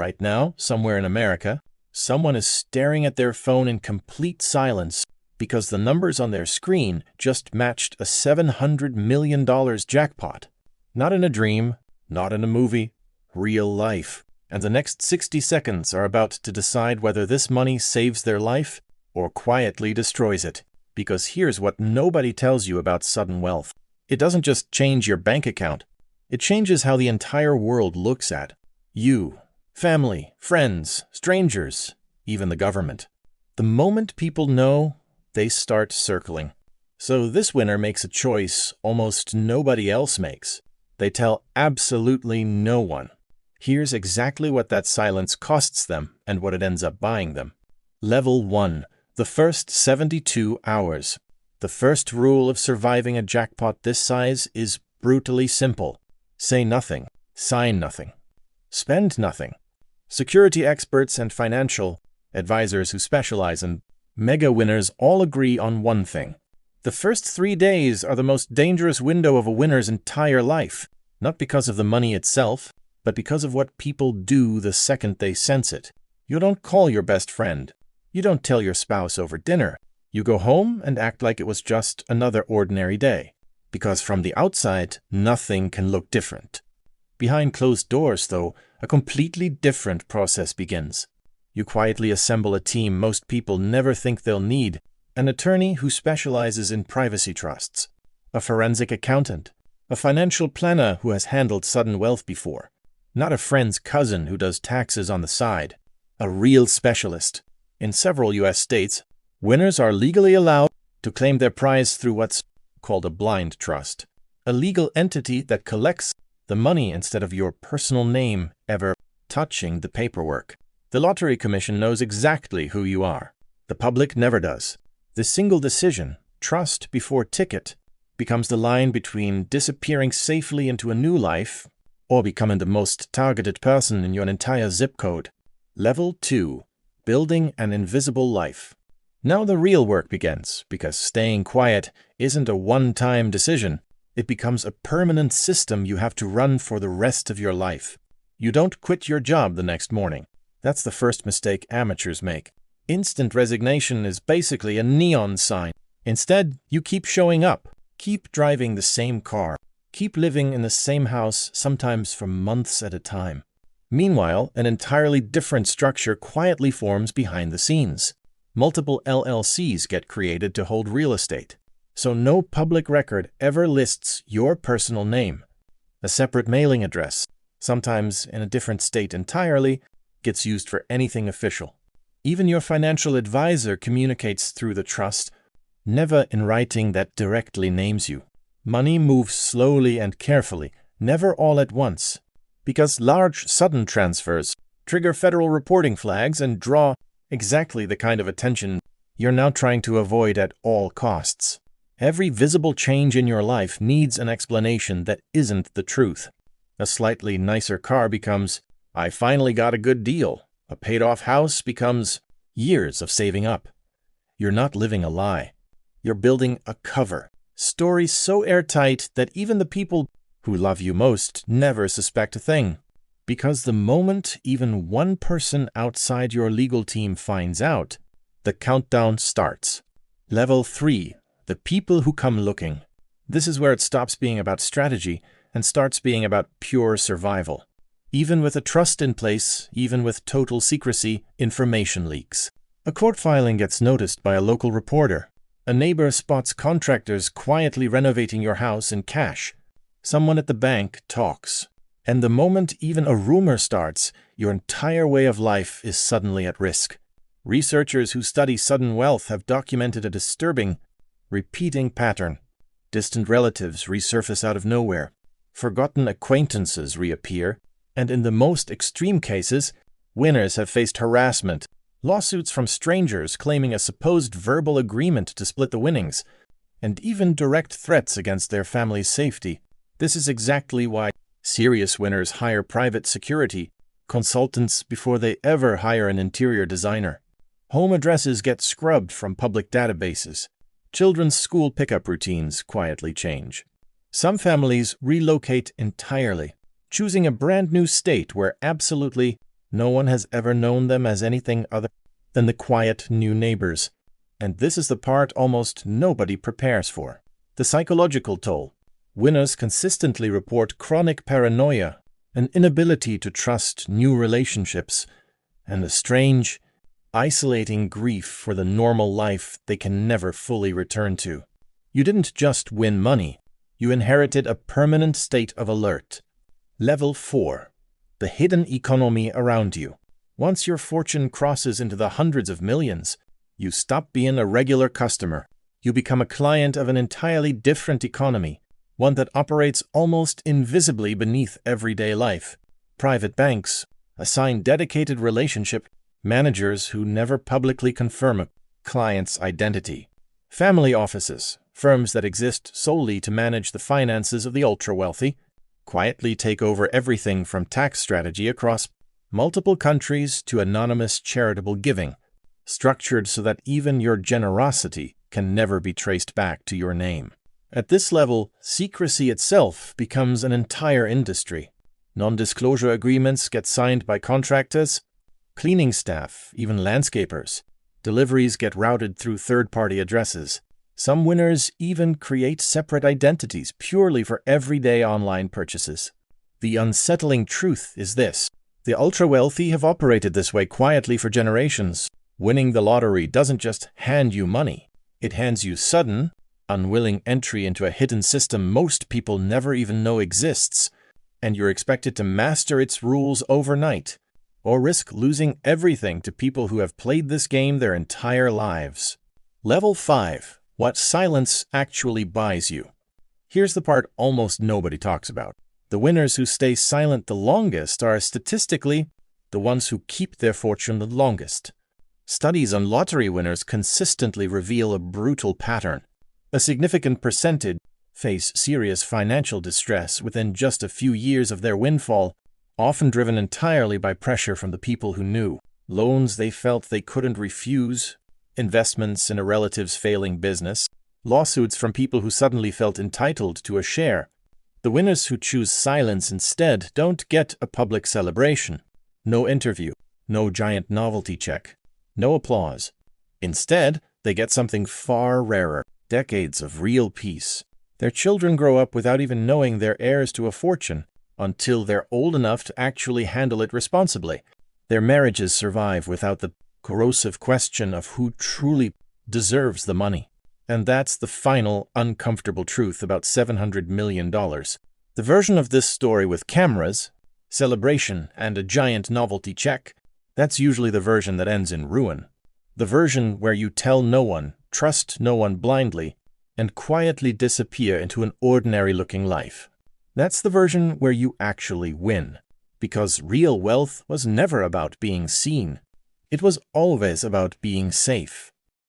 Right now, somewhere in America, someone is staring at their phone in complete silence because the numbers on their screen just matched a $700 million jackpot. Not in a dream, not in a movie, real life. And the next 60 seconds are about to decide whether this money saves their life or quietly destroys it. Because here's what nobody tells you about sudden wealth. It doesn't just change your bank account. It changes how the entire world looks at you, family, friends, strangers, even the government. The moment people know, they start circling. So this winner makes a choice almost nobody else makes. They tell absolutely no one. Here's exactly what that silence costs them and what it ends up buying them. Level 1. The first 72 hours. The first rule of surviving a jackpot this size is brutally simple. Say nothing. Sign nothing. Spend nothing. Security experts and financial advisors who specialize in mega winners all agree on one thing. The first 3 days are the most dangerous window of a winner's entire life, not because of the money itself, but because of what people do the second they sense it. You don't call your best friend. You don't tell your spouse over dinner. You go home and act like it was just another ordinary day. Because from the outside, nothing can look different. Behind closed doors, though, a completely different process begins. You quietly assemble a team most people never think they'll need, an attorney who specializes in privacy trusts, a forensic accountant, a financial planner who has handled sudden wealth before, not a friend's cousin who does taxes on the side, a real specialist. In several U.S. states, winners are legally allowed to claim their prize through what's called a blind trust, a legal entity that collects the money instead of your personal name ever touching the paperwork. The Lottery Commission knows exactly who you are. The public never does. The single decision, trust before ticket, becomes the line between disappearing safely into a new life or becoming the most targeted person in your entire zip code. Level 2. Building an invisible life. Now the real work begins, because staying quiet isn't a one-time decision. It becomes a permanent system you have to run for the rest of your life. You don't quit your job the next morning. That's the first mistake amateurs make. Instant resignation is basically a neon sign. Instead, you keep showing up, keep driving the same car, keep living in the same house, sometimes for months at a time. Meanwhile, an entirely different structure quietly forms behind the scenes. Multiple LLCs get created to hold real estate, so no public record ever lists your personal name. A separate mailing address, sometimes in a different state entirely, gets used for anything official. Even your financial advisor communicates through the trust, never in writing that directly names you. Money moves slowly and carefully, never all at once, because large, sudden transfers trigger federal reporting flags and draw exactly the kind of attention you're now trying to avoid at all costs. Every visible change in your life needs an explanation that isn't the truth. A slightly nicer car becomes, "I finally got a good deal." A paid-off house becomes years of saving up. You're not living a lie. You're building a cover. Stories so airtight that even the people who love you most never suspect a thing. Because the moment even one person outside your legal team finds out, the countdown starts. Level 3. The people who come looking. This is where it stops being about strategy and starts being about pure survival. Even with a trust in place, even with total secrecy, information leaks. A court filing gets noticed by a local reporter. A neighbor spots contractors quietly renovating your house in cash. Someone at the bank talks. And the moment even a rumor starts, your entire way of life is suddenly at risk. Researchers who study sudden wealth have documented a disturbing, repeating pattern. Distant relatives resurface out of nowhere. Forgotten acquaintances reappear. And in the most extreme cases, winners have faced harassment, lawsuits from strangers claiming a supposed verbal agreement to split the winnings, and even direct threats against their family's safety. This is exactly why serious winners hire private security consultants before they ever hire an interior designer. Home addresses get scrubbed from public databases. Children's school pickup routines quietly change. Some families relocate entirely, choosing a brand new state where absolutely No one has ever known them as anything other than the quiet new neighbors. And this is the part almost nobody prepares for. The psychological toll. Winners consistently report chronic paranoia, an inability to trust new relationships, and a strange, isolating grief for the normal life they can never fully return to. You didn't just win money, you inherited a permanent state of alert. Level 4. The hidden economy around you. Once your fortune crosses into the hundreds of millions, you stop being a regular customer. You become a client of an entirely different economy, one that operates almost invisibly beneath everyday life. Private banks assign dedicated relationship managers who never publicly confirm a client's identity. Family offices, firms that exist solely to manage the finances of the ultra-wealthy, quietly take over everything from tax strategy across multiple countries to anonymous charitable giving, structured so that even your generosity can never be traced back to your name. At this level, secrecy itself becomes an entire industry. Non-disclosure agreements get signed by contractors, cleaning staff, even landscapers. Deliveries get routed through third-party addresses. Some winners even create separate identities purely for everyday online purchases. The unsettling truth is this: the ultra-wealthy have operated this way quietly for generations. Winning the lottery doesn't just hand you money. It hands you sudden, unwilling entry into a hidden system most people never even know exists, and you're expected to master its rules overnight, or risk losing everything to people who have played this game their entire lives. Level 5. What silence actually buys you. Here's the part almost nobody talks about. The winners who stay silent the longest are statistically the ones who keep their fortune the longest. Studies on lottery winners consistently reveal a brutal pattern. A significant percentage face serious financial distress within just a few years of their windfall, often driven entirely by pressure from the people who knew. Loans they felt they couldn't refuse, investments in a relative's failing business, lawsuits from people who suddenly felt entitled to a share. The winners who choose silence instead don't get a public celebration. No interview, no giant novelty check, no applause. Instead, they get something far rarer: decades of real peace. Their children grow up without even knowing they're heirs to a fortune until they're old enough to actually handle it responsibly. Their marriages survive without the corrosive question of who truly deserves the money. And that's the final, uncomfortable truth about $700 million. The version of this story with cameras, celebration, and a giant novelty check, that's usually the version that ends in ruin. The version where you tell no one, trust no one blindly, and quietly disappear into an ordinary-looking life. That's the version where you actually win. Because real wealth was never about being seen. It was always about being safe.